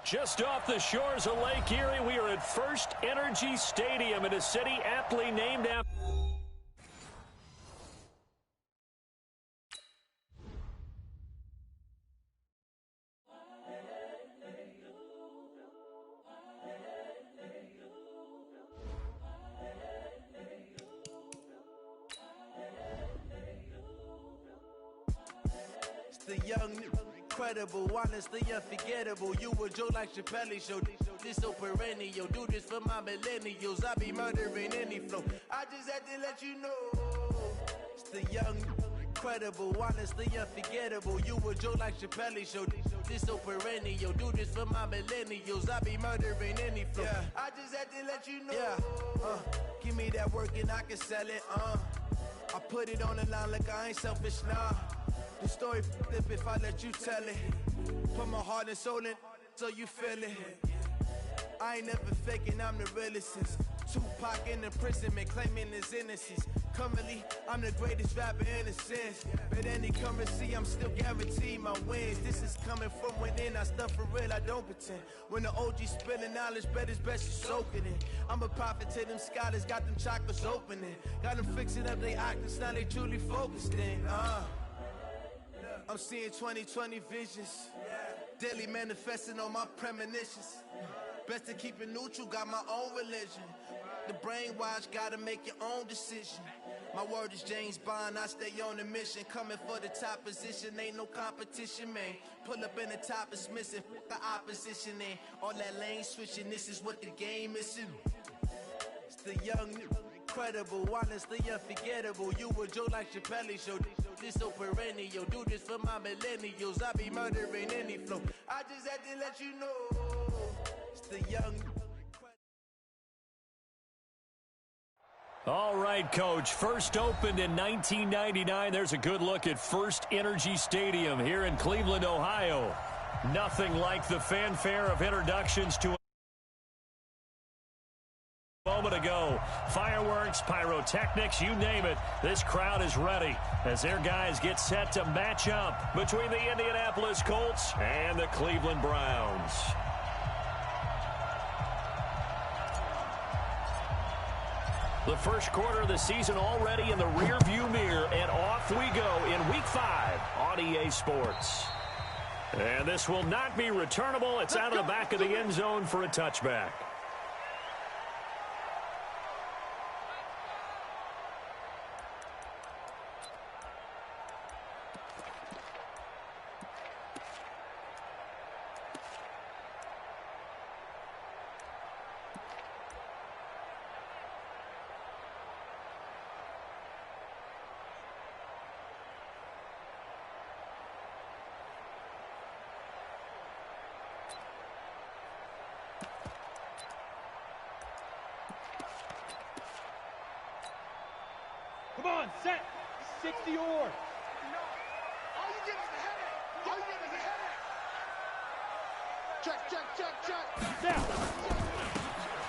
Just off the shores of Lake Erie, we are at First Energy Stadium in a city aptly named after... The young, incredible, honestly unforgettable. You a Joe like Chappelle show. This so perennial. Do this for my millennials. I be murdering any flow. I just had to let you know. It's the young, incredible, honestly unforgettable. You a Joe like Chappelle show. This so perennial. Do this for my millennials. I be murdering any flow. Yeah. I just had to let you know. Yeah. Give me that work and I can sell it. I put it on the line like I ain't selfish, nah. The story flip if I let you tell it. Put my heart and soul in so you feel it. I ain't never faking, I'm the realest since Tupac in imprisonment, claiming his innocence. Currently, I'm the greatest rapper in a sense. But any currency, I'm still guaranteed my wins. This is coming from within, I stuff for real, I don't pretend. When the OG spilling knowledge, bet it's best you soak it in. I'm a prophet to them scholars, got them chakras opening. Got them fixing up they octaves, now they truly focused in. I'm seeing 2020 visions. Daily manifesting on my premonitions. Best to keep it neutral, got my own religion. The brainwash, gotta make your own decision. My word is James Bond, I stay on a mission. Coming for the top position, ain't no competition, man. Pull up in the top is missing, the opposition ain't. All that lane switching, this is what the game is. It's the young, incredible, honestly unforgettable. You a Joe like Chappelle show. This so perennial. Do this for my millennials. I be murdering any flow. I just had to let you know. It's the young. All right, Coach. First opened in 1999. There's a good look at First Energy Stadium here in Cleveland, Ohio. Nothing like the fanfare of introductions to moment ago. Fireworks, pyrotechnics, you name it. This crowd is ready as their guys get set to match up between the Indianapolis Colts and the Cleveland Browns. The first quarter of the season already in the rearview mirror, and off we go in Week 5 on EA Sports. And this will not be returnable. It's out of the back of the end zone for a touchback. Come on, set. 60 or. All you did is a headache. All you did is a headache. Check. Down.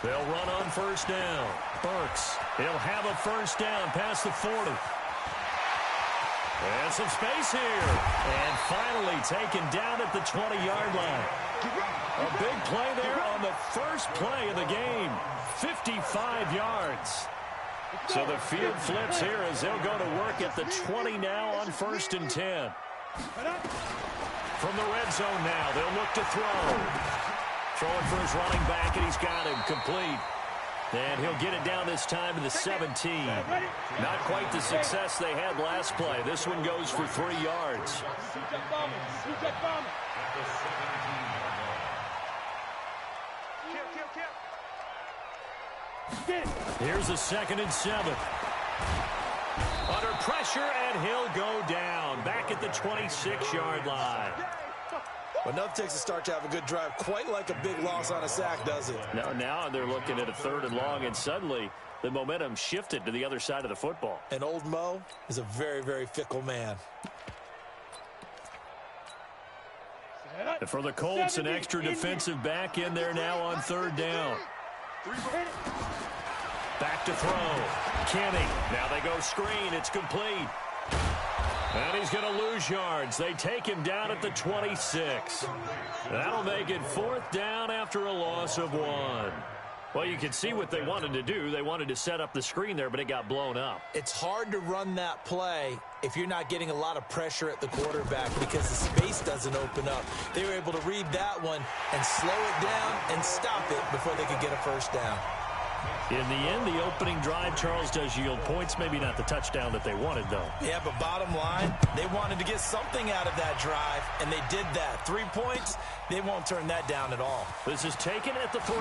They'll run on first down. Burks, he'll have a first down past the 40. And some space here. And finally taken down at the 20-yard line. A big play there on the first play of the game. 55 yards. So the field flips here as they'll go to work at the 20 now on 1st and 10. From the red zone now, they'll look to throw. Throwing for his running back, and he's got him complete. And he'll get it down this time to the 17. Not quite the success they had last play. This one goes for 3 yards. Here's a 2nd and 7. Under pressure, and he'll go down. Back at the 26-yard line. Enough takes a start to have a good drive. Quite like a big loss on a sack, does it? Now they're looking at a 3rd and long, and suddenly the momentum shifted to the other side of the football. And old Mo is a very, very fickle man. And for the Colts, an extra defensive back in there now on 3rd down. Back to throw. Kenny. Now they go screen. It's complete. And he's going to lose yards. They take him down at the 26. That'll make it 4th down after a loss of 1. Well, you can see what they wanted to do. They wanted to set up the screen there, but it got blown up. It's hard to run that play if you're not getting a lot of pressure at the quarterback because the space doesn't open up. They were able to read that one and slow it down and stop it before they could get a first down. In the end, the opening drive, Charles, does yield points. Maybe not the touchdown that they wanted, though. Yeah, but bottom line, they wanted to get something out of that drive, and they did that. 3 points, they won't turn that down at all. This is taken at the 3.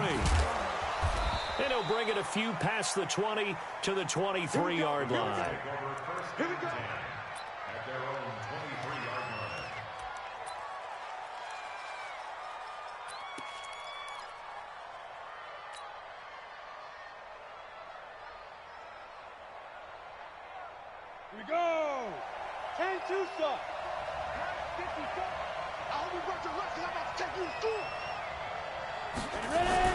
And he'll bring it a few past the 20 to the 23-yard line. Here we go. Here we go. 10-2 stop. 54. I hope you brought your luck because I'm about to take you to school. Ready?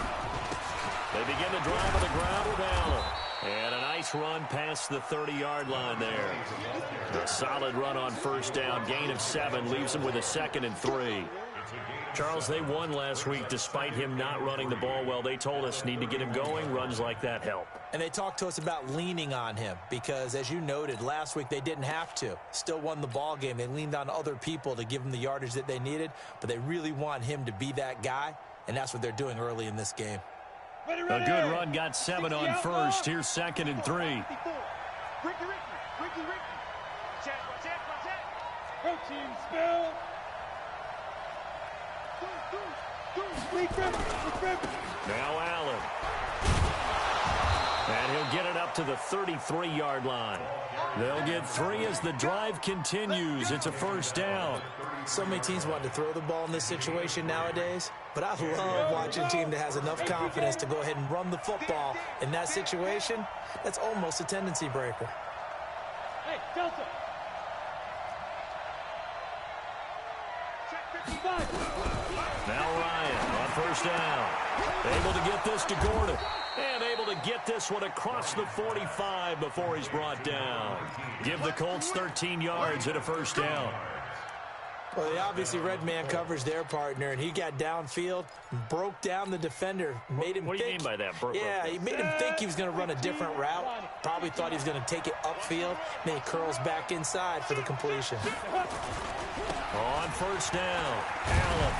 They begin the drive on the ground with Allen. And a nice run past the 30-yard line there. A solid run on first down. Gain of 7 leaves them with a 2nd and 3. Charles, they won last week despite him not running the ball well. They told us need to get him going. Runs like that help. And they talked to us about leaning on him because, as you noted, last week they didn't have to. Still won the ball game. They leaned on other people to give them the yardage that they needed, but they really want him to be that guy, and that's what they're doing early in this game. Ready, A ready. good run, got 7 on first. Here's 2nd and 3. Ricky. Check. Protein spill. Leak Griffin. Now Allen. And he'll get it up to the 33-yard line. They'll get 3 as the drive continues. It's a first down. So many teams want to throw the ball in this situation nowadays, but I love watching a team that has enough confidence to go ahead and run the football. In that situation, that's almost a tendency breaker. Hey, Delta. Check 55. Now Ryan on first down. Able to get this to Gordon. And able to get this one across the 45 before he's brought down. Give the Colts 13 yards and a first down. Well, they obviously red man covers their partner, and he got downfield, broke down the defender, made him What do you think. mean by that? Yeah, he made him think he was going to run a different route. Probably thought he was going to take it upfield. Then he curls back inside for the completion. On first down, Allen.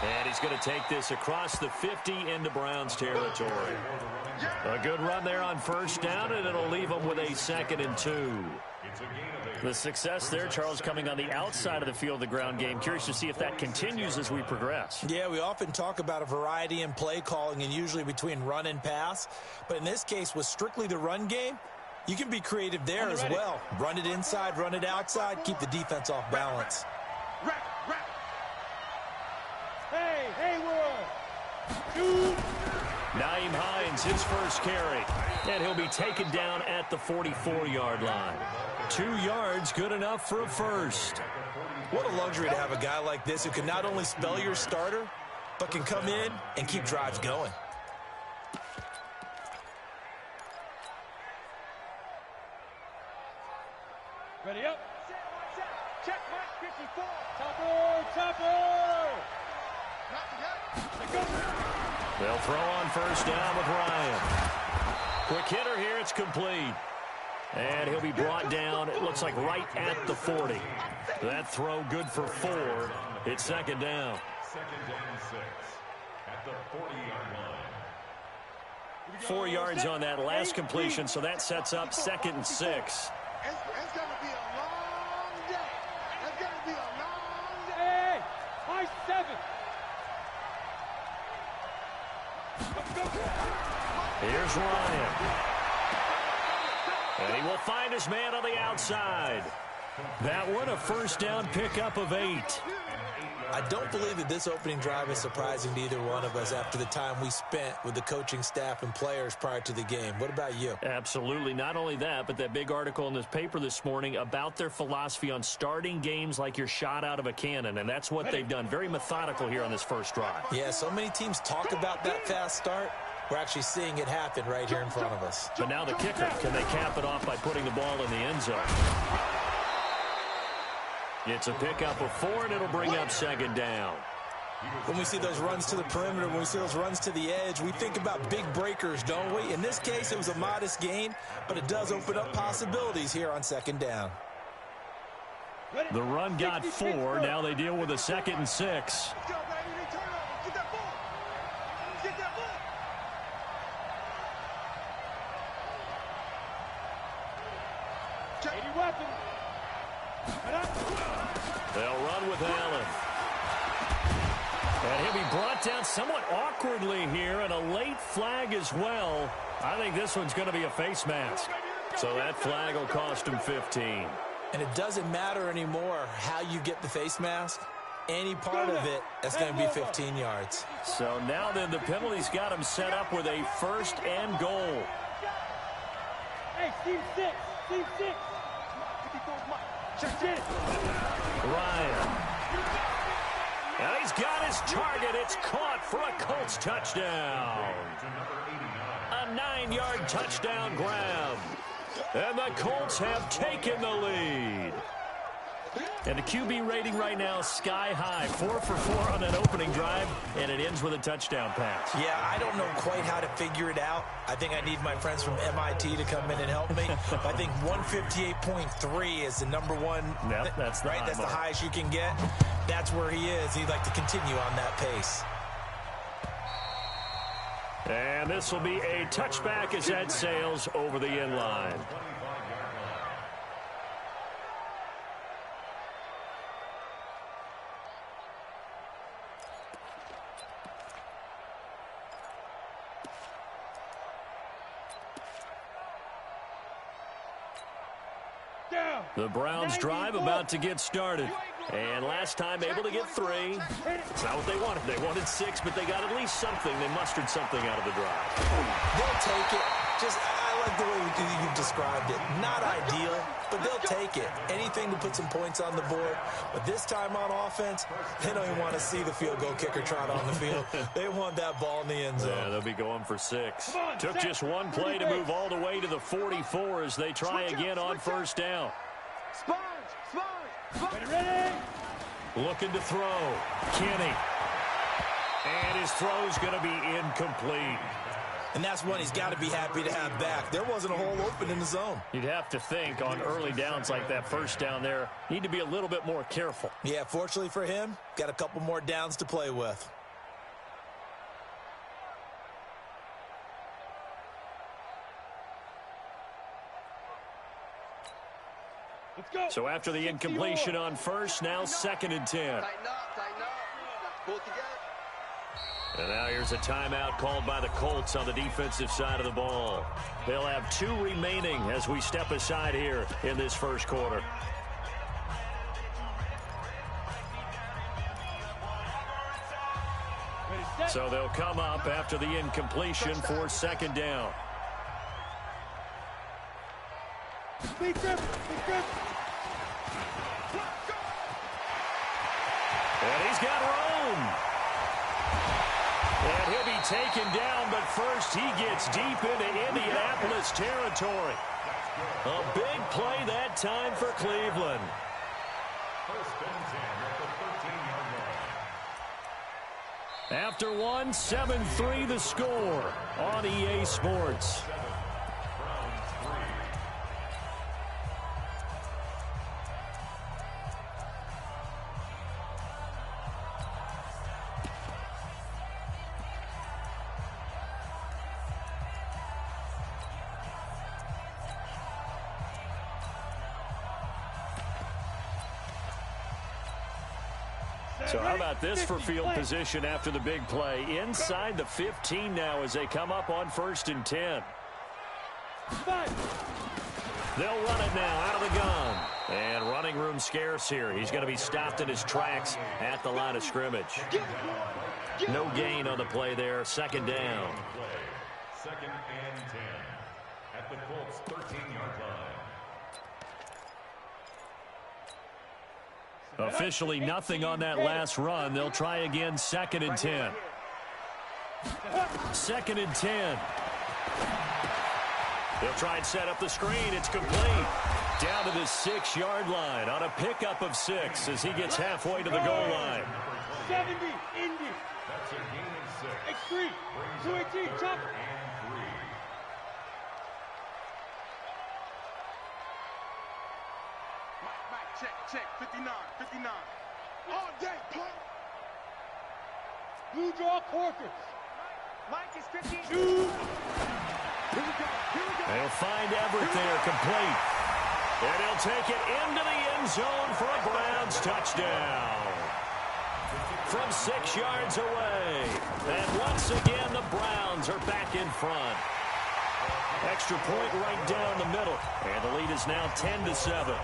And he's going to take this across the 50 into Browns territory. A good run there on first down, and it'll leave them with a 2nd and 2. The success there, Charles, coming on the outside of the field of the ground game. Curious to see if that continues as we progress. Yeah, we often talk about a variety in play calling and usually between run and pass. But in this case, with strictly the run game, you can be creative there as well. Run it inside, run it outside, keep the defense off balance. Hey, Hayward. Naeem Hines, his first carry. And he'll be taken down at the 44-yard line. 2 yards, good enough for a first. What a luxury to have a guy like this who can not only spell your starter, but can come in and keep drives going. Ready up. Check mark 54. Topper. Not yet. They'll throw on first down with Ryan. Quick hitter here, it's complete. And he'll be brought down, it looks like right at the 40. That throw good for 4. It's 2nd down. 2nd down 6 at the 40-yard line. 4 yards on that last completion, so that sets up 2nd and 6. It's going to be a long day. It's going to be a long day. Hey, high 7. Here's Ryan. And he will find his man on the outside. That one a first down pickup of 8. I don't believe that this opening drive is surprising to either one of us after the time we spent with the coaching staff and players prior to the game. What about you? Absolutely. Not only that, but that big article in this paper this morning about their philosophy on starting games like you're shot out of a cannon, and that's what they've done. Very methodical here on this first drive. Yeah, so many teams talk about that fast start. We're actually seeing it happen right here in front of us. But now the kicker, can they cap it off by putting the ball in the end zone? It's a pickup of 4, and it'll bring up second down. When we see those runs to the perimeter, when we see those runs to the edge, we think about big breakers, don't we? In this case, it was a modest gain, but it does open up possibilities here on second down. The run got 4. Now they deal with a 2nd and 6. Let's go, baby. Turn over. Get that ball. Get that ball. Any weapon. They'll run with Allen. And he'll be brought down somewhat awkwardly here, and a late flag as well. I think this one's going to be a face mask. So that flag will cost him 15. And it doesn't matter anymore how you get the face mask. Any part of it, that's going to be 15 yards. So now then the penalty's got him set up with a 1st and goal. Hey, team 6. Team 6. Check it. Ryan. And he's got his target. It's caught for a Colts touchdown. A 9-yard touchdown grab. And the Colts have taken the lead. And the QB rating right now is sky high. 4 for 4 on that opening drive, and it ends with a touchdown pass. Yeah, I don't know quite how to figure it out. I think I need my friends from MIT to come in and help me. I think 158.3 is the number one. Yep, that's the right. That's the highest you can get. That's where he is. He'd like to continue on that pace. And this will be a touchback as that sails over the end line. The Browns drive about to get started. And last time able to get 3. It's not what they wanted. They wanted 6, but they got at least something. They mustered something out of the drive. They'll take it. I like the way you described it. Not ideal, but they'll take it. Anything to put some points on the board. But this time on offense, they don't even want to see the field goal kicker trot on the field. They want that ball in the end zone. Yeah, they'll be going for 6. Took just one play to move all the way to the 44 as they try again on 1st down. Ready? Looking to throw. Kenny. And his throw's going to be incomplete. And that's one he's got to be happy to have back. There wasn't a hole open in the zone. You'd have to think on early downs like that 1st down there, need to be a little bit more careful. Yeah, fortunately for him, got a couple more downs to play with. Let's go. So after the incompletion on 1st, now 2nd and 10. Tighten up. Pull it together. And now here's a timeout called by the Colts on the defensive side of the ball. They'll have 2 remaining as we step aside here in this 1st quarter. So they'll come up after the incompletion for 2nd down. And he's got room. And he'll be taken down, but first he gets deep into Indianapolis territory. A big play that time for Cleveland. 1st and 10 at the 13-yard line. After 1, 7-3 the score on EA Sports. So how about this for field position after the big play? Inside the 15 now as they come up on 1st and 10. They'll run it now out of the gun. And running room scarce here. He's going to be stopped in his tracks at the line of scrimmage. No gain on the play there. 2nd down. 2nd and 10 at the Colts 13-yard line. Officially nothing on that last run. They'll try again 2nd and 10. 2nd and 10. He'll try and set up the screen. It's complete. Down to the 6-yard line on a pickup of 6 as he gets halfway to the goal line. 70, Indy. That's a gain of 6. X3, 218, chop. Mike, check, 59. All day, punk. Blue draw quarters. Mike is 15. Shoot. Here we go. They'll find Everett there, complete. And he'll take it into the end zone for a Browns touchdown. From 6 yards away. And once again, the Browns are back in front. Extra point right down the middle. And the lead is now 10-7.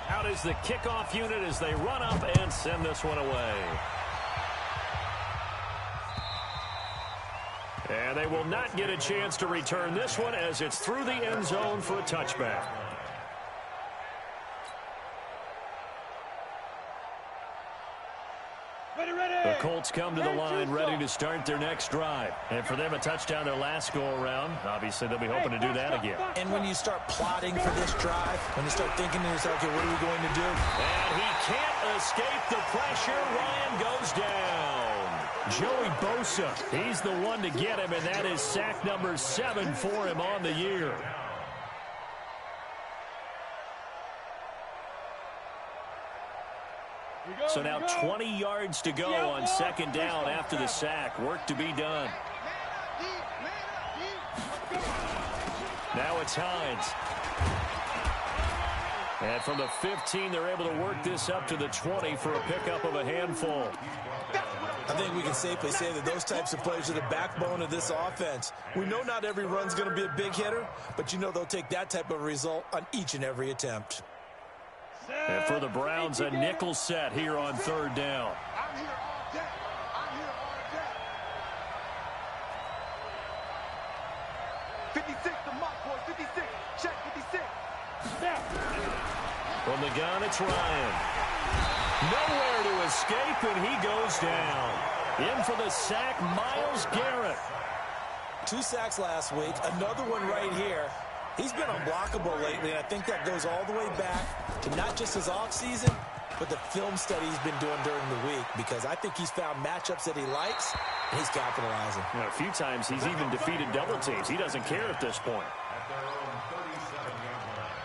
Out is the kickoff unit as they run up and send this one away. And they will not get a chance to return this one as it's through the end zone for a touchback. The Colts come to the line ready to start their next drive. And for them, a touchdown their last go-around. Obviously, they'll be hoping to do that again. And when you start plotting for this drive, when you start thinking to yourself, okay, what are we going to do? And he can't escape the pressure. Ryan goes down. Joey Bosa, he's the one to get him, and that is sack number 7 for him on the year. So now 20 yards to go on second down after the sack. Work to be done. Now it's Hines. And from the 15, they're able to work this up to the 20 for a pickup of a handful. I think we can safely say that those types of plays are the backbone of this offense. We know not every run's going to be a big hitter, but you know they'll take that type of result on each and every attempt. And for the Browns, a nickel set here on third down. I'm here all day. 56, the mark, boy. 56. Check 56. From the gun, it's Ryan. Nowhere to escape, and he goes down. In for the sack, Myles Garrett. 2 sacks last week, another one right here. He's been unblockable lately, and I think that goes all the way back to not just his offseason, but the film study he's been doing during the week, because I think he's found matchups that he likes, and he's capitalizing. You know, a few times he's even defeated double teams. He doesn't care at this point. At their own 37-yard line.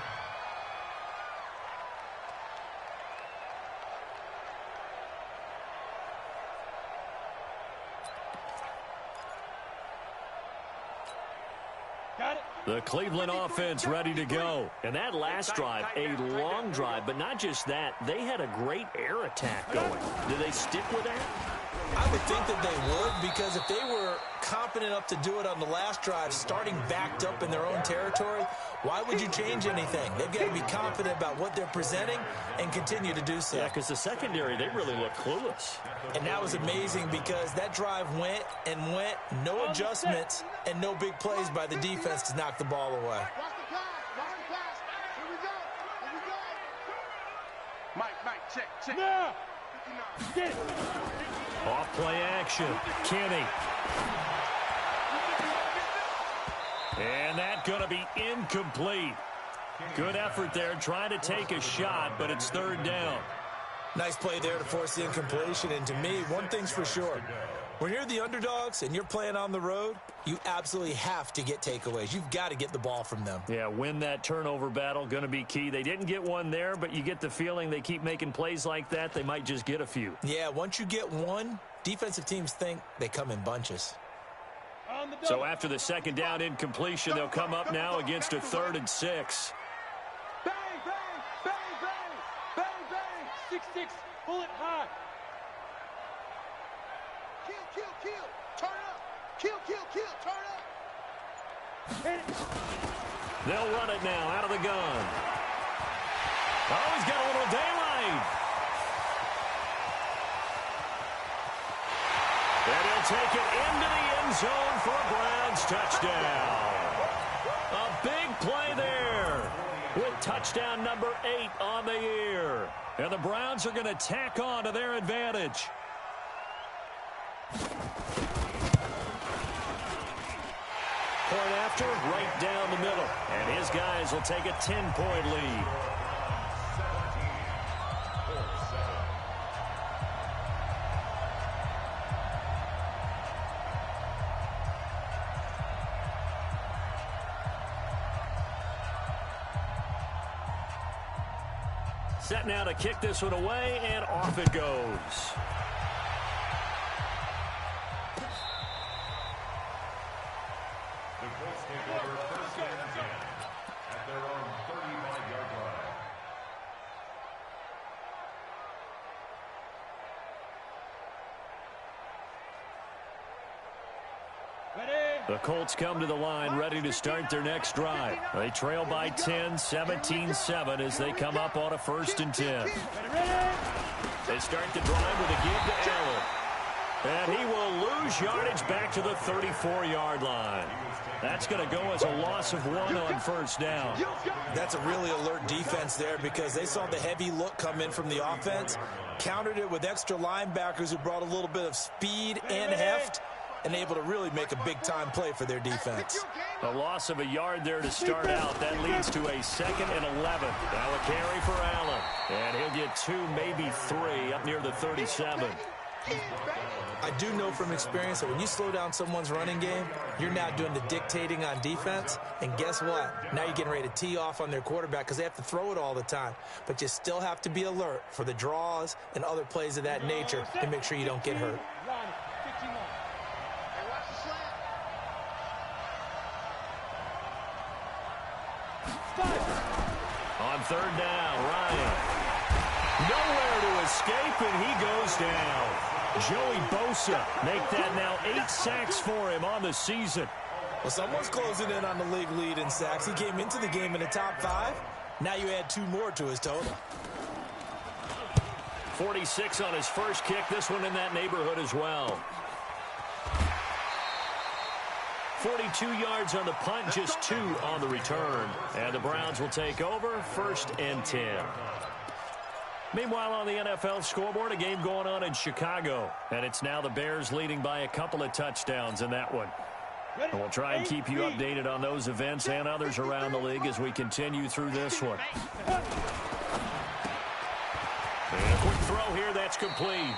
Got it. The Cleveland offense ready to go. And that last drive, a long drive, but not just that. They had a great air attack going. Do they stick with that? I would think that they would, because if they were confident enough to do it on the last drive, starting backed up in their own territory, why would you change anything? They've got to be confident about what they're presenting and continue to do so. Yeah, because the secondary, they really look clueless. And that was amazing, because that drive went and went, no adjustments and no big plays by the defense to knock the ball away. Watch the pass. Watch the pass. Here we go. Here we go. Mike, check. Now. 59. Get it. Off play action. Kenny. And that's going to be incomplete. Good effort there trying to take a shot, but it's third down. Nice play there to force the incompletion. And to me, one thing's for sure. When you're the underdogs and you're playing on the road, you absolutely have to get takeaways. You've got to get the ball from them. Yeah, win that turnover battle, going to be key. They didn't get one there, but you get the feeling they keep making plays like that, they might just get a few. Yeah, once you get one, defensive teams think they come in bunches. So after the second down incompletion, they'll come up now against a 3rd and 6. Bang, bang, bang, bang, bang, bang. 6-6, pull it high. Kill. Turn up. Kill. Turn up. Hit it. They'll run it now out of the gun. Oh, he's got a little daylight. And he'll take it into the end zone for a Browns touchdown. A big play there with touchdown number 8 on the year. And the Browns are going to tack on to their advantage. point after, right down the middle. And his guys will take a 10-point lead. Set now to kick this one away, and off it goes. The Colts take over first and 10 at their own 35-yard line. The Colts come to the line ready to start their next drive. They trail by 10, 17-7 as they come up on a 1st and 10. They start the drive with a give to Allen. And he will lose yardage back to the 34-yard line. That's going to go as a loss of 1 on 1st down. That's a really alert defense there because they saw the heavy look come in from the offense, countered it with extra linebackers who brought a little bit of speed and heft, and able to really make a big-time play for their defense. A loss of a yard there to start out. That leads to a 2nd and 11. Now a carry for Allen. And he'll get 2, maybe 3, up near the 37. I do know from experience that when you slow down someone's running game, you're now doing the dictating on defense. And guess what? Now you're getting ready to tee off on their quarterback because they have to throw it all the time. But you still have to be alert for the draws and other plays of that nature to make sure you don't get hurt. On 3rd down, Ryan. Nowhere to escape, and he goes down. Joey Bosa make that now 8 sacks for him on the season. Well, someone's closing in on the league lead in sacks. He came into the game in the top 5. Now you add 2 more to his total. 46 on his first kick. This one in that neighborhood as well. 42 yards on the punt, just 2 on the return. And the Browns will take over, 1st and 10. Meanwhile, on the NFL scoreboard, a game going on in Chicago. And it's now the Bears leading by a couple of touchdowns in that one. And we'll try and keep you updated on those events and others around the league as we continue through this one. And a quick throw here, that's complete.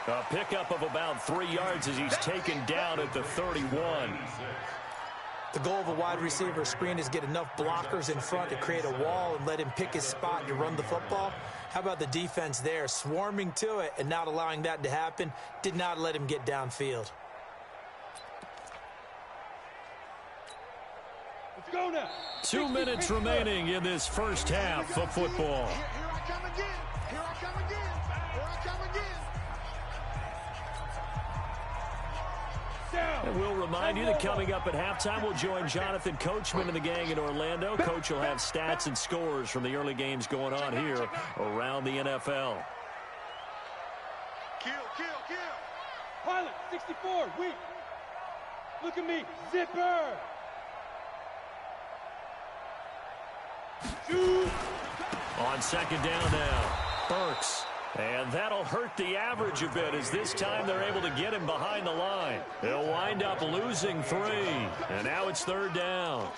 A pickup of about 3 yards as he's taken down at the 31. The goal of a wide receiver screen is get enough blockers in front to create a wall and let him pick his spot to run the football. How about the defense there, swarming to it and not allowing that to happen? Did not let him get downfield. Let's go now. 2 minutes remaining in this first half of football. Here I come again. Here I come again. Here I come again. And we'll remind you that coming up at halftime, we'll join Jonathan Coachman and the gang in Orlando. Coach will have stats and scores from the early games going on here around the NFL. Kill, kill, kill. Pilot, 64, weak. Look at me, zipper. Shoot. On 2nd down now, Burks. And that'll hurt the average a bit as this time they're able to get him behind the line. They'll wind up losing 3. And now it's 3rd down.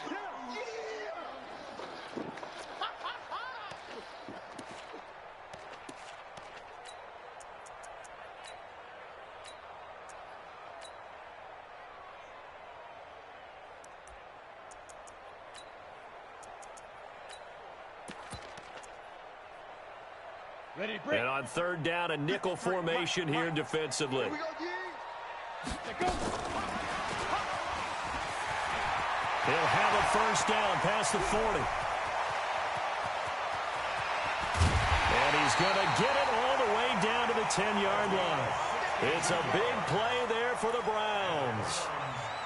And on 3rd down, a nickel formation here defensively. Here we go, He'll have a 1st down past the 40. And he's going to get it all the way down to the 10-yard line. It's a big play there for the Browns.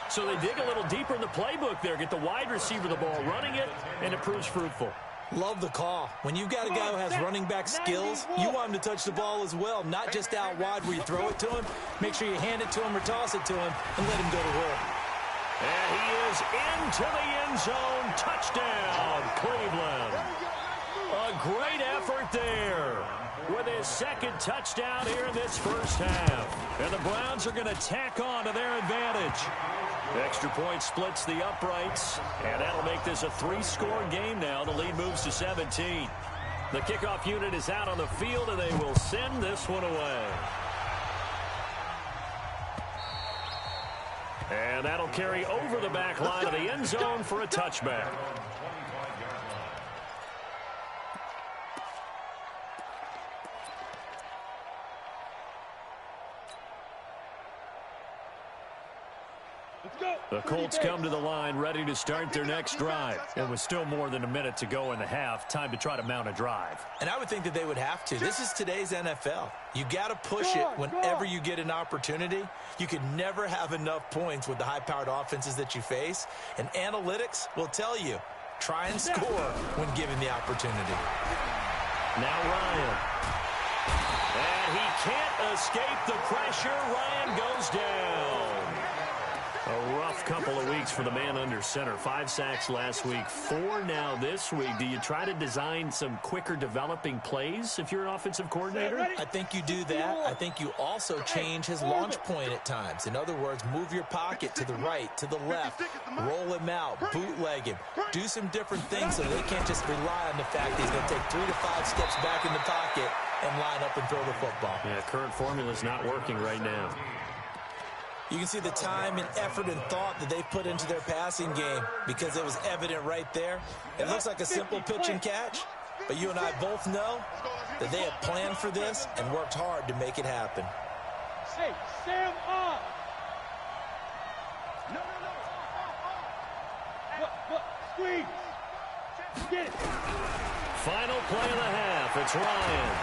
So they dig a little deeper in the playbook there, get the wide receiver the ball, running it, and it proves fruitful. Love the call. When you've got a guy who has running back skills, you want him to touch the ball as well, not just out wide where you throw it to him. Make sure you hand it to him or toss it to him and let him go to work. And he is into the end zone. Touchdown, Cleveland. A great effort there. with his second touchdown here in this first half. And the Browns are going to tack on to their advantage. Extra point splits the uprights, and that'll make this a 3-score game now. The lead moves to 17. The kickoff unit is out on the field, and they will send this one away. And that'll carry over the back line of the end zone for a touchback. The Colts come to the line ready to start their next drive. And with still more than a minute to go in the half, time to try to mount a drive. And I would think that they would have to. This is today's NFL. You got to push it whenever you get an opportunity. You can never have enough points with the high-powered offenses that you face. And analytics will tell you, try and score when given the opportunity. Now Ryan. And he can't escape the pressure. Ryan goes down. A rough couple of weeks for the man under center. 5 sacks last week, 4 now this week. Do you try to design some quicker developing plays if you're an offensive coordinator? I think you do that. I think you also change his launch point at times. In other words, move your pocket to the right, to the left, roll him out, bootleg him. Do some different things so they can't just rely on the fact that he's going to take 3 to 5 steps back in the pocket and line up and throw the football. Yeah, current formula is not working right now. You can see the time and effort and thought that they've put into their passing game because it was evident right there. It looks like a simple pitch and catch, but you and I both know that they have planned for this and worked hard to make it happen. Hey, Sam up! No. Squeeze! Get it! Final play of the half. It's Ryan.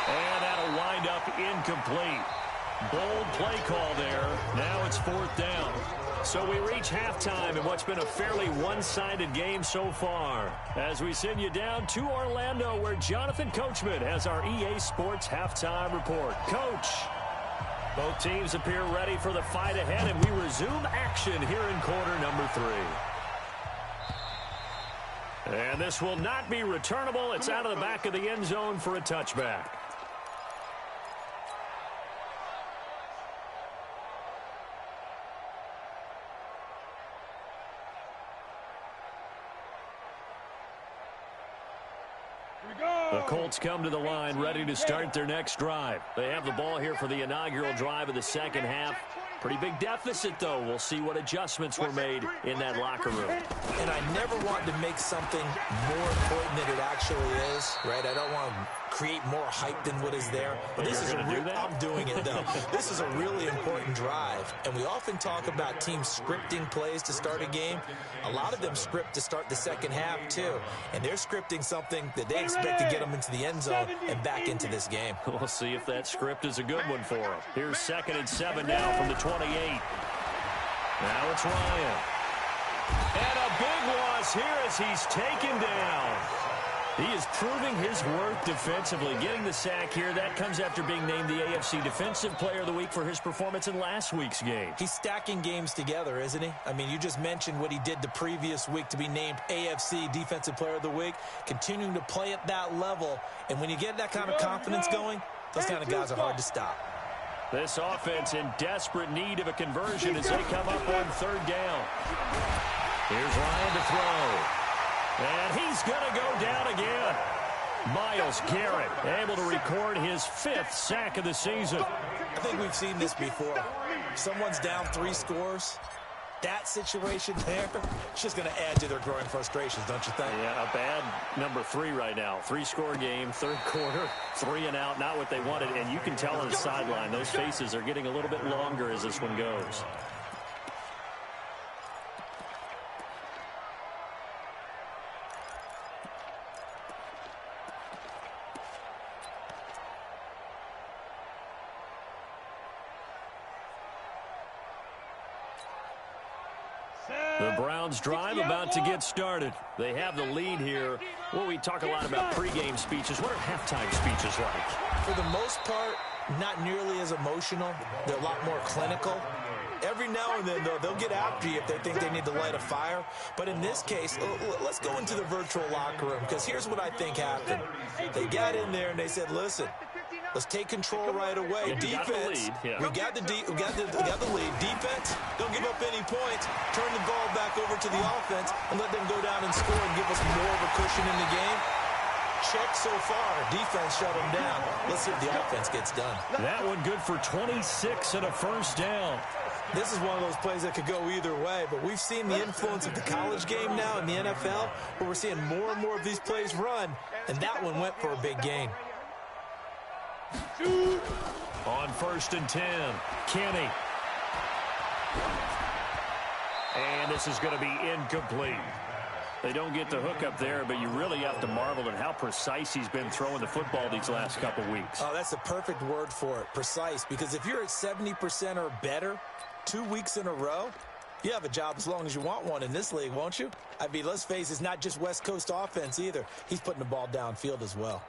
And that'll wind up incomplete. Bold play call there. Now it's 4th down. So we reach halftime in what's been a fairly one-sided game so far. As we send you down to Orlando, where Jonathan Coachman has our EA Sports halftime report. Coach, both teams appear ready for the fight ahead, and we resume action here in quarter number 3. And this will not be returnable. It's out of the back of the end zone for a touchback. The Colts come to the line ready to start their next drive. They have the ball here for the inaugural drive of the second half. Pretty big deficit, though. We'll see what adjustments were made in that locker room. And I never want to make something more important than it actually is, right? I don't want to create more hype than what is there. But this is I'm doing it, though. This is a really important drive. And we often talk about teams scripting plays to start a game. A lot of them script to start the second half, too. And they're scripting something that they expect to get them into the end zone and back into this game. We'll see if that script is a good one for them. Here's 2nd and 7 now from the 28. Now it's Ryan. And a big loss here as he's taken down. He is proving his worth defensively. Getting the sack here, that comes after being named the AFC Defensive Player of the Week for his performance in last week's game. He's stacking games together, isn't he? I mean, you just mentioned what he did the previous week to be named AFC Defensive Player of the Week, continuing to play at that level. And when you get that kind of confidence going, those kind of guys are hard to stop. This offense in desperate need of a conversion as they come up on 3rd down. Here's Ryan to throw. And he's going to go down again. Myles Garrett able to record his 5th sack of the season. I think we've seen this before. Someone's down 3 scores. That situation there, it's just going to add to their growing frustrations, don't you think? Yeah, a bad number 3 right now. 3-score game, 3rd quarter, 3 and out, not what they wanted. And you can tell on the sideline, those faces are getting a little bit longer as this one goes. The Browns drive about to get started. They have the lead here. Well, we talk a lot about pregame speeches. What are halftime speeches like? For the most part, not nearly as emotional. They're a lot more clinical. Every now and then, though, they'll get after you if they think they need to light a fire. But in this case, let's go into the virtual locker room, because here's what I think happened. They got in there and they said, listen, let's take control right away. Defense, we got the lead. Defense, don't give up any points. Turn the ball back over to the offense and let them go down and score and give us more of a cushion in the game. Check so far. Defense shut them down. Let's see if the offense gets done. That one good for 26 and a first down. This is one of those plays that could go either way, but we've seen the influence of the college game now in the NFL, where we're seeing more and more of these plays run, and that one went for a big gain. On 1st and 10, Kenny. And this is going to be incomplete. They don't get the hook up there, but you really have to marvel at how precise he's been throwing the football these last couple weeks. Oh, that's the perfect word for it, precise, because if you're at 70% or better 2 weeks in a row, you have a job as long as you want one in this league, won't you? I mean, let's face it, it's not just West Coast offense either. He's putting the ball downfield as well.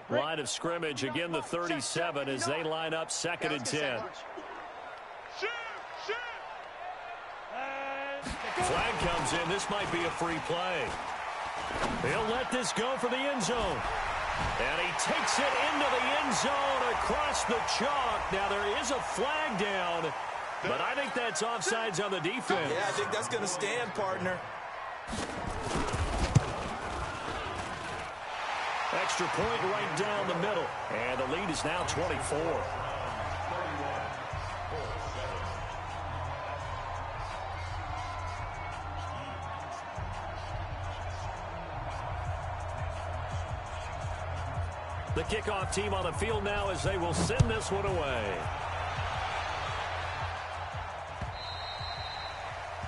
Line of scrimmage, again the 37 as they line up 2nd and 10. Flag comes in. This might be a free play. He'll let this go for the end zone. And he takes it into the end zone across the chalk. Now there is a flag down, but I think that's offsides on the defense. Yeah, I think that's going to stand, partner. Extra point right down the middle. And the lead is now 24. The kickoff team on the field now as they will send this one away.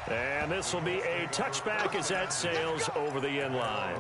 And this will be a touchback as that sails over the end line.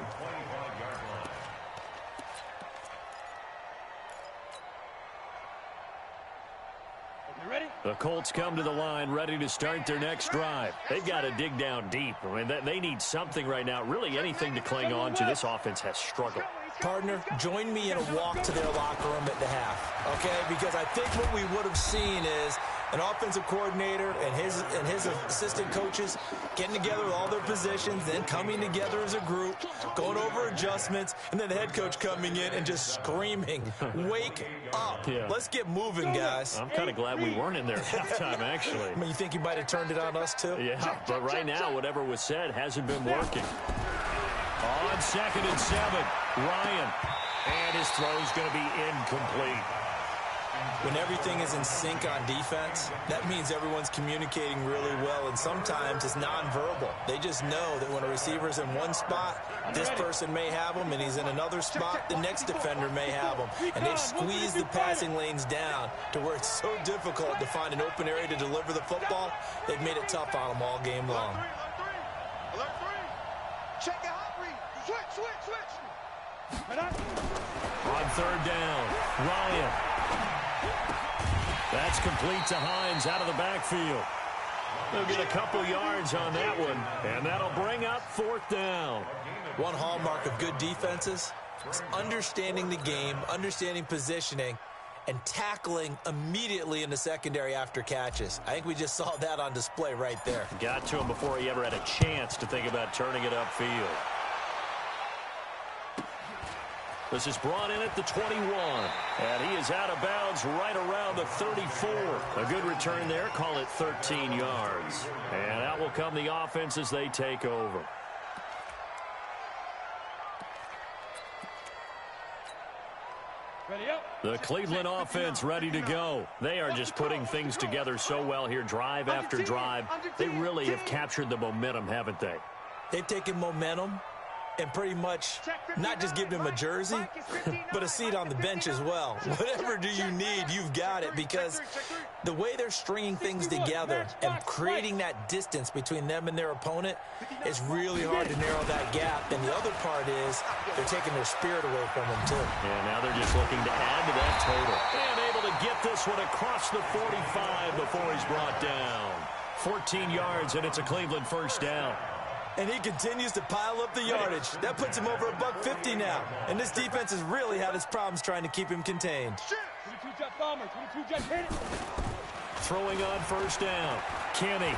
The Colts come to the line ready to start their next drive. They've got to dig down deep. I mean, they need something right now, really anything to cling on to. This offense has struggled. Partner, join me in a walk to their locker room at the half, okay? Because I think what we would have seen is an offensive coordinator and his assistant coaches getting together with all their positions, then coming together as a group, going over adjustments, and then the head coach coming in and just screaming, wake up. Yeah. Let's get moving, guys. I'm kind of glad we weren't in there at halftime, actually. I mean, you think you might have turned it on us, too? Yeah, but right now, whatever was said hasn't been working. On 2nd and 7, Ryan. And his throw is going to be incomplete. When everything is in sync on defense, that means everyone's communicating really well, and sometimes it's nonverbal. They just know that when a receiver's in one spot, this person may have him, and he's in another spot, the next defender may have him. And they've squeezed the passing lanes down to where it's so difficult to find an open area to deliver the football. They've made it tough on them all game long. Check it out, read. Switch. On 3rd down, Ryan. That's complete to Hines out of the backfield. They'll get a couple yards on that one, and that'll bring up 4th down. One hallmark of good defenses is understanding the game, understanding positioning, and tackling immediately in the secondary after catches. I think we just saw that on display right there. Got to him before he ever had a chance to think about turning it upfield. This is brought in at the 21, and he is out of bounds right around the 34. A good return there, call it 13 yards. And out will come the offense as they take over. The Cleveland offense ready to go. They are just putting things together so well here, drive after drive. They really have captured the momentum, haven't they? They've taken momentum and pretty much not just give him a jersey, but a seat on the bench as well. Whatever do you need, you've got it, because the way they're stringing things together and creating that distance between them and their opponent is really hard to narrow that gap. And the other part is they're taking their spirit away from them, too. Yeah, now they're just looking to add to that total. And able to get this one across the 45 before he's brought down. 14 yards, and it's a Cleveland first down. And he continues to pile up the yardage. That puts him over $150 now. And this defense has really had its problems trying to keep him contained. 22 jet bomber, 22 jet hit it. throwing on first down. Kenny.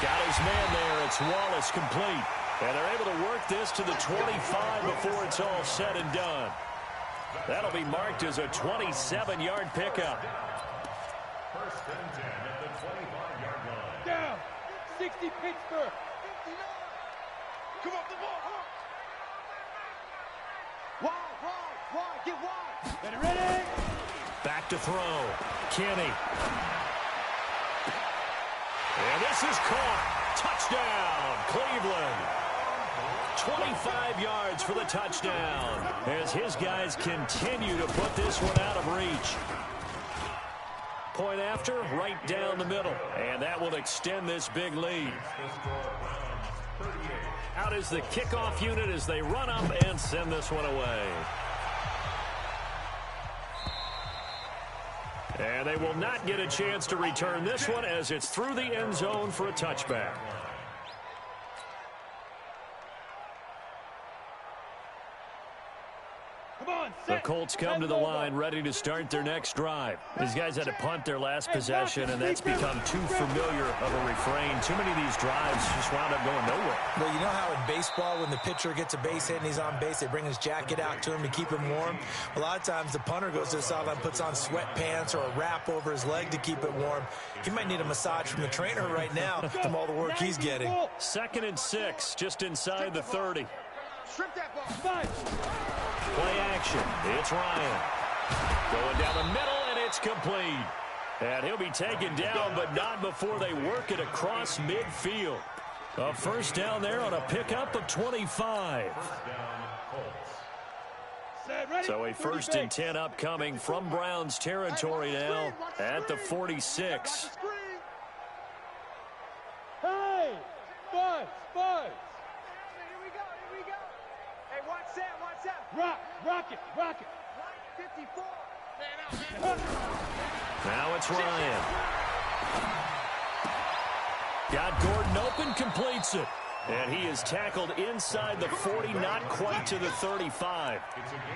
Got his man there. It's Wallace complete. And they're able to work this to the 25 before it's all said and done. That'll be marked as a 27-yard pickup. First and 10 at the 25-yard line. Down. 60 Pittsburgh. Come off the ball. Wide, get wide. Ready? Back to throw. Kenny. And this is caught. Touchdown, Cleveland. 25 yards for the touchdown as his guys continue to put this one out of reach. Point after, right down the middle. And that will extend this big lead. Out is the kickoff unit as they run up and send this one away. And they will not get a chance to return this one as it's through the end zone for a touchback. The Colts come to the line ready to start their next drive. These guys had to punt their last possession, and that's become too familiar of a refrain. Too many of these drives just wound up going nowhere. Well, you know how in baseball when the pitcher gets a base hit and he's on base, they bring his jacket out to him to keep him warm? A lot of times the punter goes to the sideline, puts on sweatpants or a wrap over his leg to keep it warm. He might need a massage from the trainer right now from all the work he's getting. 2nd and 6, just inside the 30. Strip that ball. Play action. It's Ryan. Going down the middle, and it's complete. And he'll be taken down, but not before they work it across midfield. A first down there on a pickup of 25. So a 1st and 10 upcoming from Browns territory now at the 46. Hey! Buzz! Hey, watch that. Rock it. 54. Now it's Ryan. Got Gordon open, completes it. And he is tackled inside the 40, not quite to the 35.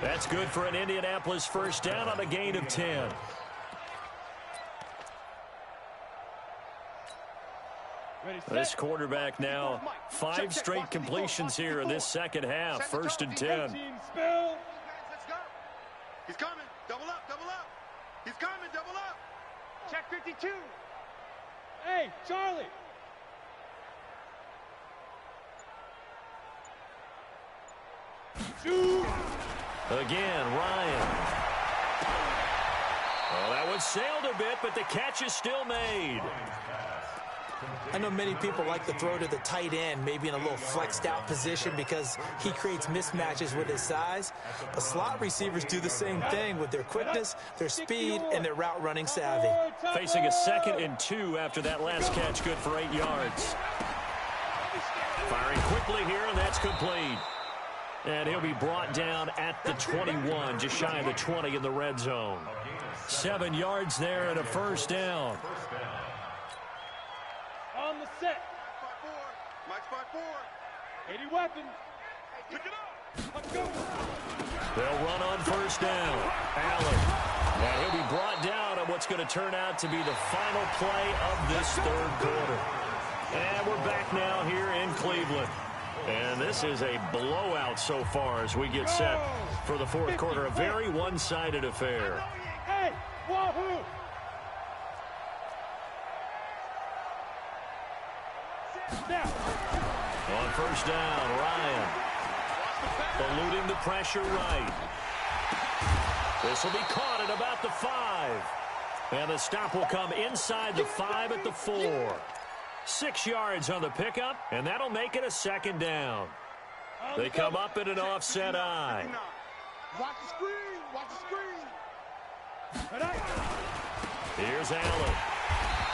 That's good for an Indianapolis first down on a gain of 10. This quarterback now 5 straight completions here in this second half. 1st and 10. Let's go. He's coming. Double up. He's coming. Double up. Check 52. Hey, Charlie! Shoot! Again, Ryan. Oh, that one sailed a bit, but the catch is still made. I know many people like to throw to the tight end, maybe in a little flexed out position because he creates mismatches with his size. But slot receivers do the same thing with their quickness, their speed, and their route running savvy. Facing a 2nd and 2 after that last catch, good for 8 yards. Firing quickly here, and that's complete. And he'll be brought down at the 21, just shy of the 20 in the red zone. 7 yards there and a first down. On the set. Mike 5-4. 80 weapons. Pick it up. Let's go. They'll run on first down. Allen. And he'll be brought down on what's going to turn out to be the final play of this 3rd quarter. And we're back now here in Cleveland. And this is a blowout so far as we get set for the 4th quarter. A very one-sided affair. Hey, wahoo! Now. On first down, Ryan. Eluding the pressure right. This will be caught at about the 5. And the stop will come inside the 5 at the 4. 6 yards on the pickup, and that'll make it a 2nd down. They come up in an offset eye. Watch the screen. Here's Allen.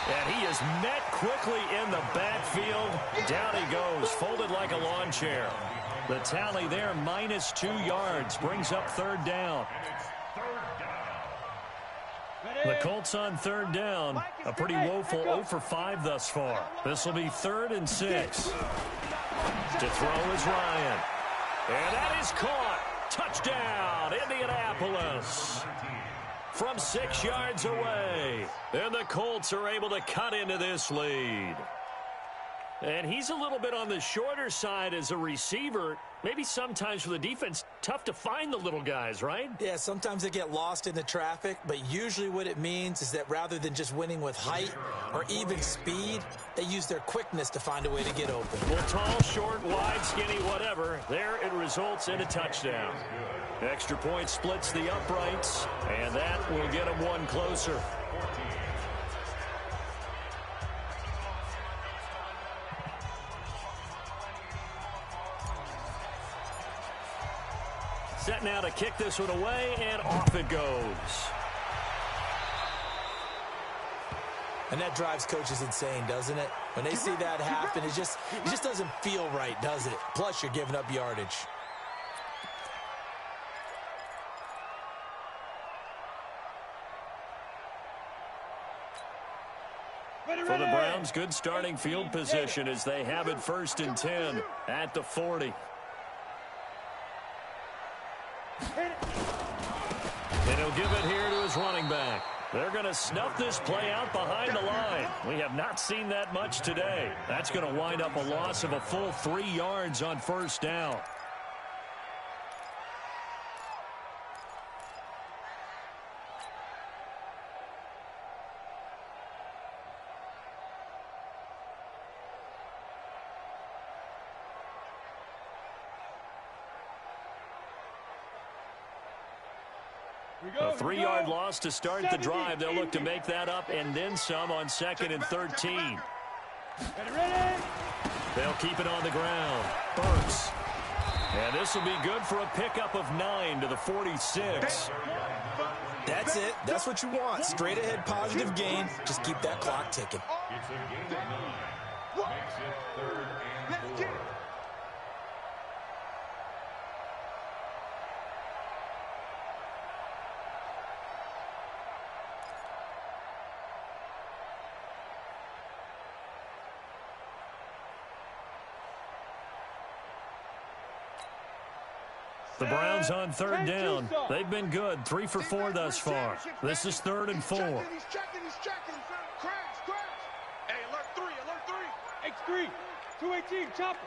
And he is met quickly in the backfield. Down he goes, folded like a lawn chair. The tally there, -2 yards, brings up 3rd down. The Colts on 3rd down. A pretty woeful 0 for 5 thus far. This will be 3rd and 6. To throw is Ryan. And that is caught. Touchdown, Indianapolis. from 6 yards away. And the Colts are able to cut into this lead. And he's a little bit on the shorter side as a receiver. Maybe sometimes for the defense, tough to find the little guys, right? Yeah, sometimes they get lost in the traffic, but usually what it means is that rather than just winning with height or even speed, they use their quickness to find a way to get open. Well, tall, short, wide, skinny, whatever, there it results in a touchdown. Extra point splits the uprights, and that will get them one closer. Set now to kick this one away, and off it goes. And that drives coaches insane, doesn't it? When they see that happen, it just doesn't feel right, does it? Plus, you're giving up yardage. For the Browns, good starting field position as they have it 1st and 10 at the 40. And he'll give it here to his running back. They're going to snuff this play out behind the line. We have not seen that much today. That's going to wind up a loss of a full 3 yards on 1st down. A 3-yard loss to start the drive. They'll look to make that up and then some on 2nd and 13. They'll keep it on the ground. Burks. And this will be good for a pickup of 9 to the 46. That's it. That's what you want. Straight ahead positive gain. Just keep that clock ticking. It's a gain of 9. Makes it 3rd and 4. The Browns on 3rd down. They've been good. 3 for 4 thus far. This is 3rd and 4. He's checking. Crash. Hey, alert 3. X3, 218, chopper.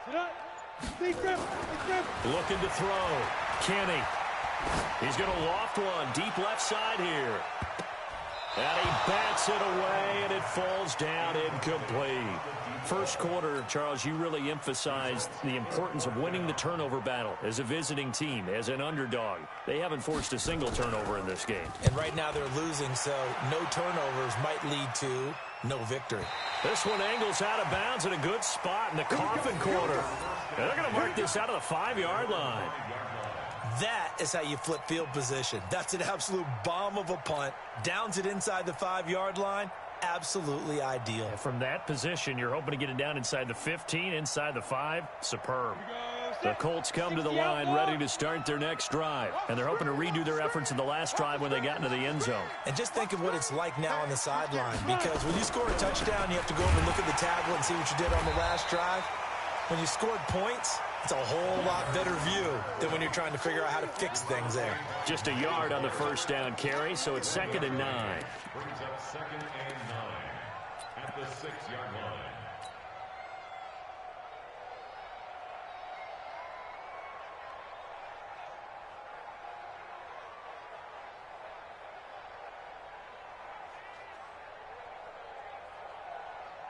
Sit up. Big grip. Looking to throw. Kenny. He's going to loft one. Deep left side here. And he bats it away, and it falls down incomplete. First quarter, Charles, you really emphasized the importance of winning the turnover battle as a visiting team, as an underdog. They haven't forced a single turnover in this game. And right now they're losing, so no turnovers might lead to no victory. This one angles out of bounds at a good spot in the coffin corner. And they're going to mark this out of the 5-yard line. That is how you flip field position. That's an absolute bomb of a punt. Downs it inside the 5-yard line. Absolutely ideal. And from that position, you're hoping to get it down inside the 15, inside the 5. Superb. The Colts come to the line ready to start their next drive. And they're hoping to redo their efforts in the last drive when they got into the end zone. And just think of what it's like now on the sideline. Because when you score a touchdown, you have to go over and look at the tablet and see what you did on the last drive. When you scored points, it's a whole lot better view than when you're trying to figure out how to fix things there. Just a yard on the 1st down carry, so it's 2nd and 9. Brings up 2nd and 9 at the 6-yard line.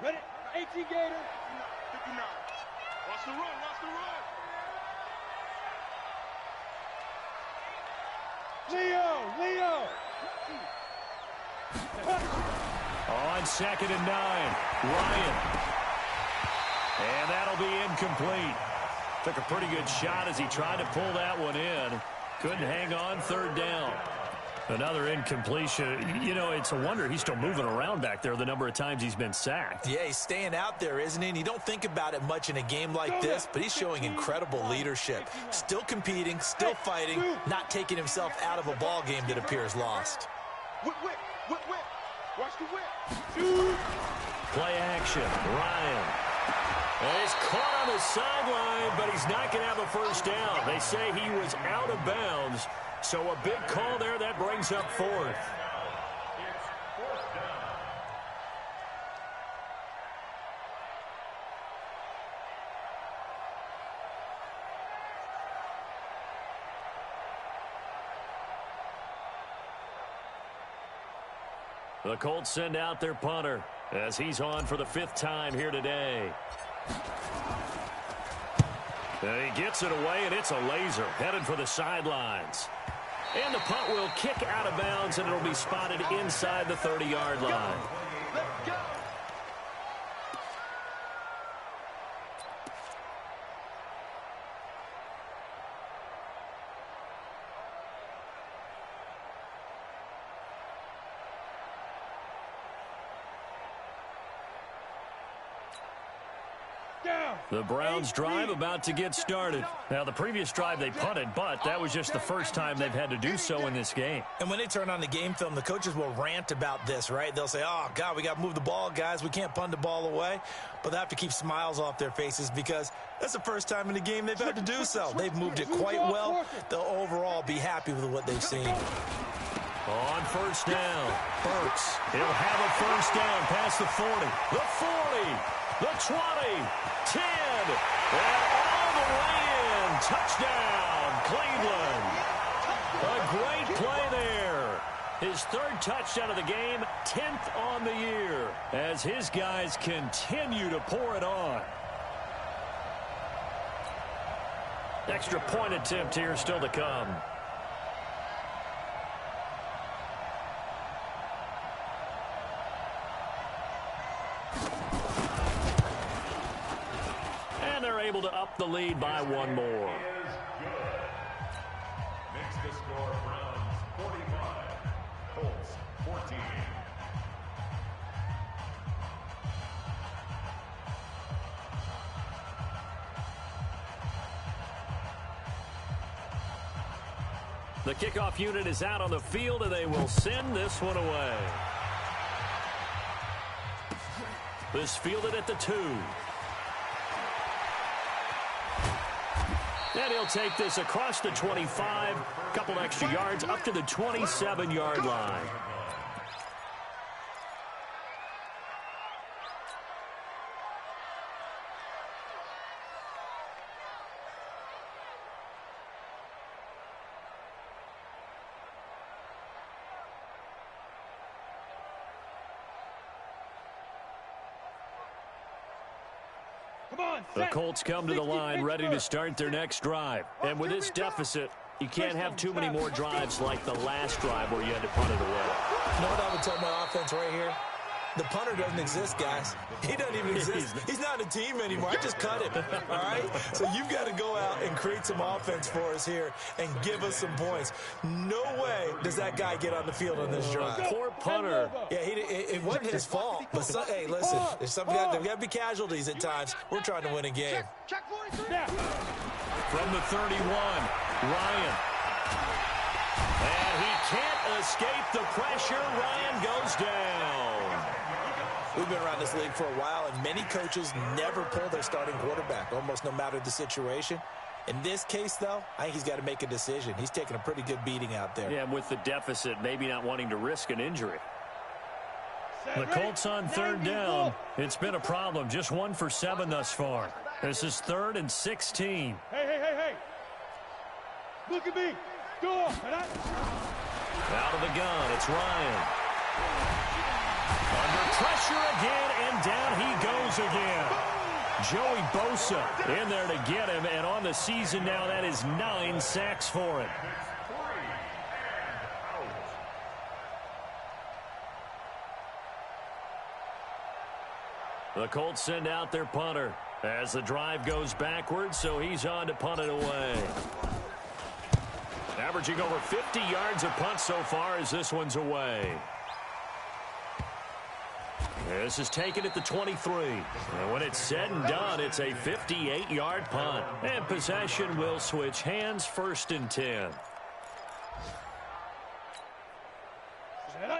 Ready? 18 Gator. 59. Watch the run. Leo. On 2nd and 9, Ryan. And that'll be incomplete. Took a pretty good shot as he tried to pull that one in. Couldn't hang on 3rd down. Another incompletion. You know, it's a wonder he's still moving around back there the number of times he's been sacked. Yeah, he's staying out there, isn't he? And you don't think about it much in a game like this, but he's showing incredible leadership. Still competing, still fighting, not taking himself out of a ball game that appears lost. Whip. Watch the whip. Play action. Ryan. And he's caught on the sideline, but he's not going to have a first down. They say he was out of bounds, so a big call there. That brings up fourth. The Colts send out their punter as he's on for the 5th time here today. And he gets it away, and it's a laser headed for the sidelines. And the punt will kick out of bounds, and it'll be spotted inside the 30-yard line. Let's go. The Browns drive about to get started. Now, the previous drive they punted, but that was just the first time they've had to do so in this game. And when they turn on the game film, the coaches will rant about this, right? They'll say, oh, God, we got to move the ball, guys. We can't punt the ball away. But they have to keep smiles off their faces because that's the first time in the game they've had to do so. They've moved it quite well. They'll overall be happy with what they've seen. On first down, Burks. He'll have a first down past the 40, the 40, the 20, 10, and all the way in. Touchdown, Cleveland. A great play there. His 3rd touchdown of the game, 10th on the year, as his guys continue to pour it on. Extra point attempt here still to come. Able to up the lead by one more. Is good. Makes the score Browns 45, Colts 14. The kickoff unit is out on the field, and they will send this one away. This fielded at the 2. And he'll take this across the 25, a couple extra yards up to the 27-yard line. The Colts come to the line ready to start their next drive. And with this deficit, you can't have too many more drives like the last drive where you had to punt it away. You know what I would tell my offense right here? The punter doesn't exist, guys. He doesn't even exist. He's not a team anymore. I just cut him, all right? So you've got to go out and create some offense for us here and give us some points. No way does that guy get on the field on this drive. Poor punter. Yeah, it wasn't his fault. But, hey, listen, there's there got to be casualties at times. We're trying to win a game. Check 43. From the 31, Ryan. And he can't escape the pressure. Ryan goes down. We've been around this league for a while, and many coaches never pull their starting quarterback, almost no matter the situation. In this case, though, I think he's got to make a decision. He's taking a pretty good beating out there. Yeah, with the deficit, maybe not wanting to risk an injury. The Colts on 3rd down. It's been a problem. Just 1 for 7 thus far. This is 3rd and 16. Hey. Look at me. Go on. Out of the gun, it's Ryan. Under pressure again, and down he goes again. Joey Bosa in there to get him, and on the season now, that is 9 sacks for him. The Colts send out their punter as the drive goes backwards, so he's on to punt it away. Averaging over 50 yards of punt so far as this one's away. This is taken at the 23. And when it's said and done, it's a 58-yard punt. And possession will switch hands, 1st and 10.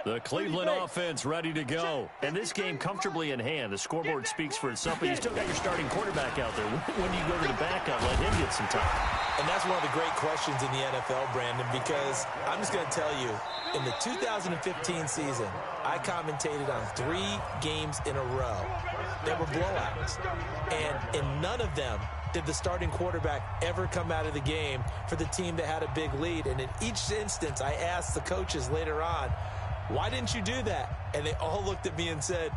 The Cleveland offense ready to go. And this game comfortably in hand. The scoreboard speaks for itself, but you still got your starting quarterback out there. When do you go to the backup, let him get some time? And that's one of the great questions in the NFL, Brandon, because I'm just going to tell you, in the 2015 season, I commentated on 3 games in a row. They were blowouts. And in none of them did the starting quarterback ever come out of the game for the team that had a big lead. And in each instance, I asked the coaches later on, why didn't you do that? And they all looked at me and said,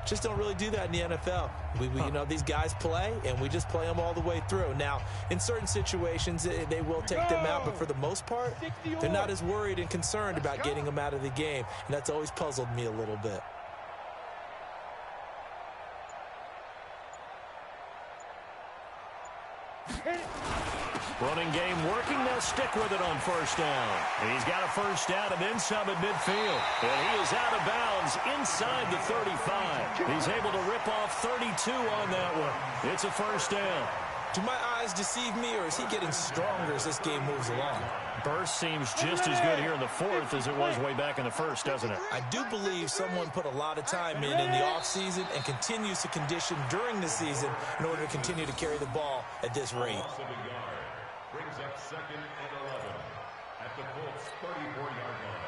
just don't really do that in the NFL. You know, these guys play, and we just play them all the way through. Now, in certain situations, they will take them out, but for the most part, they're not as worried and concerned about getting them out of the game, and that's always puzzled me a little bit. Running game working. They'll stick with it on first down. And he's got a first down and then some at midfield. And he is out of bounds inside the 35. He's able to rip off 32 on that one. It's a first down. Do my eyes deceive me, or is he getting stronger as this game moves along? Burst seems just as good here in the fourth as it was way back in the first, doesn't it? I do believe someone put a lot of time in the offseason and continues to condition during the season in order to continue to carry the ball at this rate. Brings up 2nd and 11 at the Colts 34-yard line.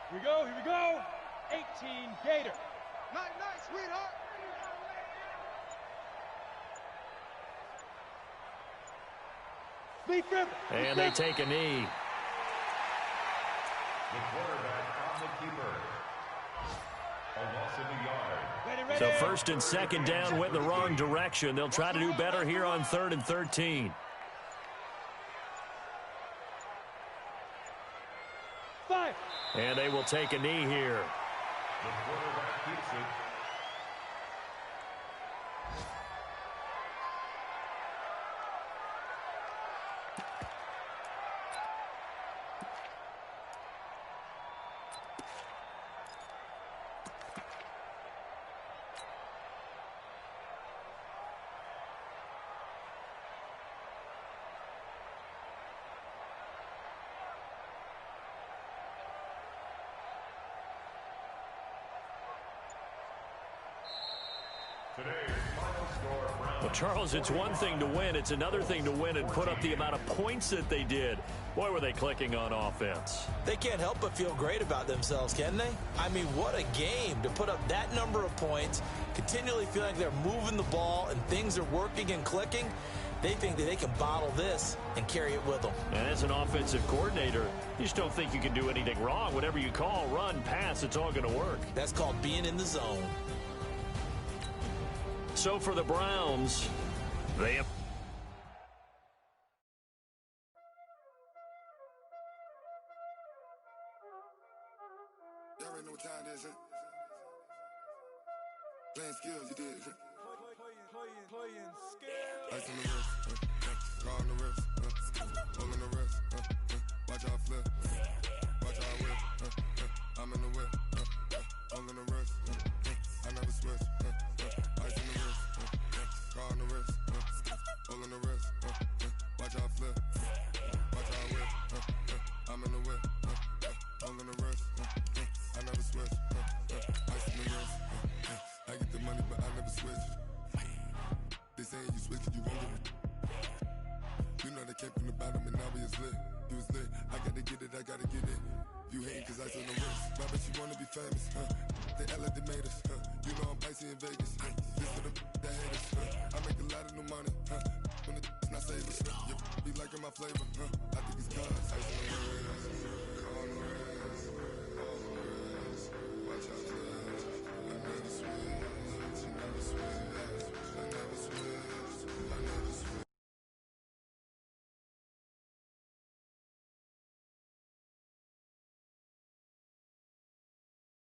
Here we go. 18 Gator. Night, sweetheart. Lead River. And they take a knee. The quarterback on the keeper. A loss of a yard. Ready. So first and second down went the wrong direction. They'll try to do better here on 3rd and 13. 5. And they will take a knee here. The quarterback keeps it. Well, Charles, it's one thing to win. It's another thing to win and put up the amount of points that they did. Boy, were they clicking on offense. They can't help but feel great about themselves, can they? I mean, what a game to put up that number of points, continually feel like they're moving the ball and things are working and clicking. They think that they can bottle this and carry it with them. And as an offensive coordinator, you just don't think you can do anything wrong. Whatever you call, run, pass, it's all going to work. That's called being in the zone. So for the Browns, they have... Y'all already know what time it is, huh? Playing skills, you did. Playing skills. Ice on the wrist, car on the wrist, hole in the wrist, watch out flip, watch out whip, I'm in the whip, hole in the wrist, I never switch, ice on the wrist, car on the wrist, hole in the wrist, watch out flip, watch out whip, I'm in the whip, hole in the wrist, I never switch, ice on the wrist, I get the money but I never switch. They saying you switch, you won't get it. You know they came from the bottom and now we is lit. You was lit, I gotta get it, I gotta get it. You hating cause ice on the wrist. Why bet you wanna be famous, huh? They act like they made us, huh? You know I'm icy in Vegas, this for the that hate us, huh? I make a lot of new money, huh? When it's not savers, you be liking my flavor, huh? I think it's cause ice on the wrist.